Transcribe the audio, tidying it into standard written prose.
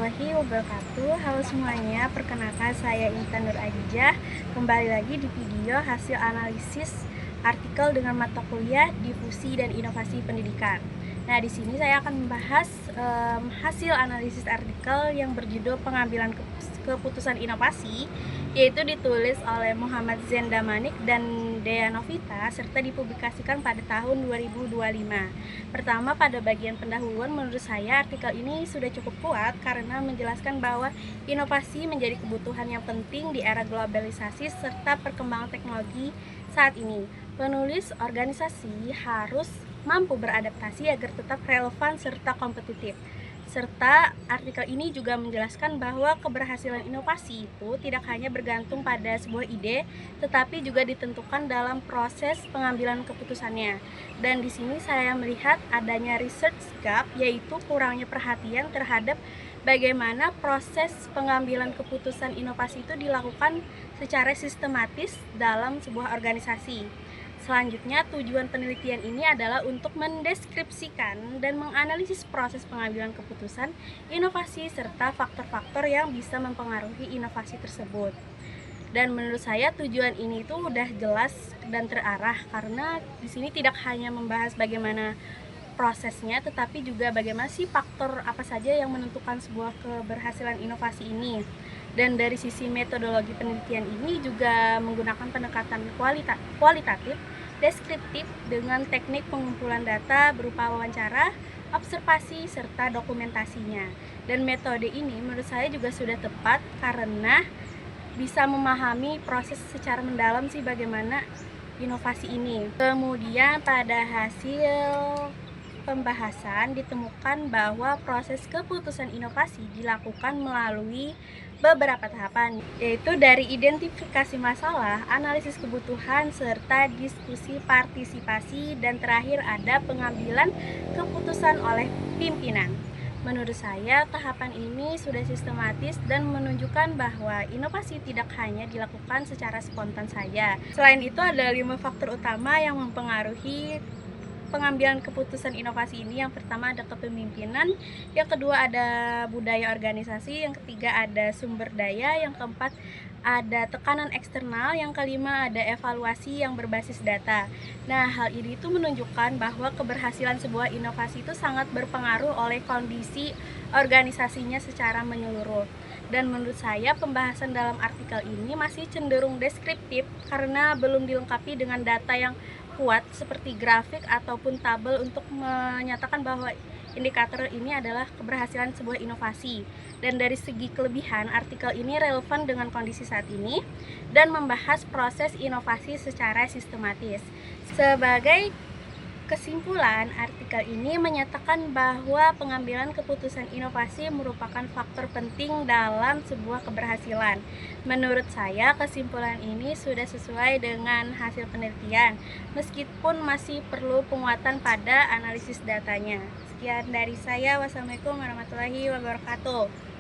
warahmatullahi wabarakatuh. Halo semuanya, perkenalkan saya Intan Nur Adijah. Kembali lagi di video hasil analisis artikel dengan mata kuliah Difusi dan Inovasi Pendidikan. Nah, di sini saya akan membahas hasil analisis artikel yang berjudul Pengambilan Keputusan Inovasi, yaitu ditulis oleh Muhammad Zain Damanik dan Dea Novita, serta dipublikasikan pada tahun 2025. Pertama, pada bagian pendahuluan, menurut saya artikel ini sudah cukup kuat karena menjelaskan bahwa inovasi menjadi kebutuhan yang penting di era globalisasi serta perkembangan teknologi saat ini. Penulis organisasi harus mampu beradaptasi agar tetap relevan serta kompetitif. Serta artikel ini juga menjelaskan bahwa keberhasilan inovasi itu tidak hanya bergantung pada sebuah ide, tetapi juga ditentukan dalam proses pengambilan keputusannya. Dan di sini saya melihat adanya research gap, yaitu kurangnya perhatian terhadap bagaimana proses pengambilan keputusan inovasi itu dilakukan secara sistematis dalam sebuah organisasi. Selanjutnya, tujuan penelitian ini adalah untuk mendeskripsikan dan menganalisis proses pengambilan keputusan inovasi serta faktor-faktor yang bisa mempengaruhi inovasi tersebut. Dan menurut saya tujuan ini itu udah jelas dan terarah karena di sini tidak hanya membahas bagaimana prosesnya, tetapi juga bagaimana sih faktor apa saja yang menentukan sebuah keberhasilan inovasi ini. Dan dari sisi metodologi penelitian ini juga menggunakan pendekatan kualitatif, deskriptif dengan teknik pengumpulan data berupa wawancara, observasi, serta dokumentasinya. Dan metode ini menurut saya juga sudah tepat karena bisa memahami proses secara mendalam sih bagaimana inovasi ini. Kemudian pada hasil pembahasan ditemukan bahwa proses keputusan inovasi dilakukan melalui beberapa tahapan, yaitu dari identifikasi masalah, analisis kebutuhan, serta diskusi partisipasi, dan terakhir ada pengambilan keputusan oleh pimpinan. Menurut saya, tahapan ini sudah sistematis dan menunjukkan bahwa inovasi tidak hanya dilakukan secara spontan saja. Selain itu, ada 5 faktor utama yang mempengaruhi pengambilan keputusan inovasi ini. Yang pertama ada kepemimpinan, yang kedua ada budaya organisasi, yang ketiga ada sumber daya, yang keempat ada tekanan eksternal, yang kelima ada evaluasi yang berbasis data. Nah, hal ini itu menunjukkan bahwa keberhasilan sebuah inovasi itu sangat berpengaruh oleh kondisi organisasinya secara menyeluruh. Dan menurut saya pembahasan dalam artikel ini masih cenderung deskriptif karena belum dilengkapi dengan data yang kuat seperti grafik ataupun tabel untuk menyatakan bahwa indikator ini adalah keberhasilan sebuah inovasi. Dan dari segi kelebihan, artikel ini relevan dengan kondisi saat ini dan membahas proses inovasi secara sistematis. Sebagai kesimpulan, artikel ini menyatakan bahwa pengambilan keputusan inovasi merupakan faktor penting dalam sebuah keberhasilan. Menurut saya, kesimpulan ini sudah sesuai dengan hasil penelitian, meskipun masih perlu penguatan pada analisis datanya. Sekian dari saya, wassalamualaikum warahmatullahi wabarakatuh.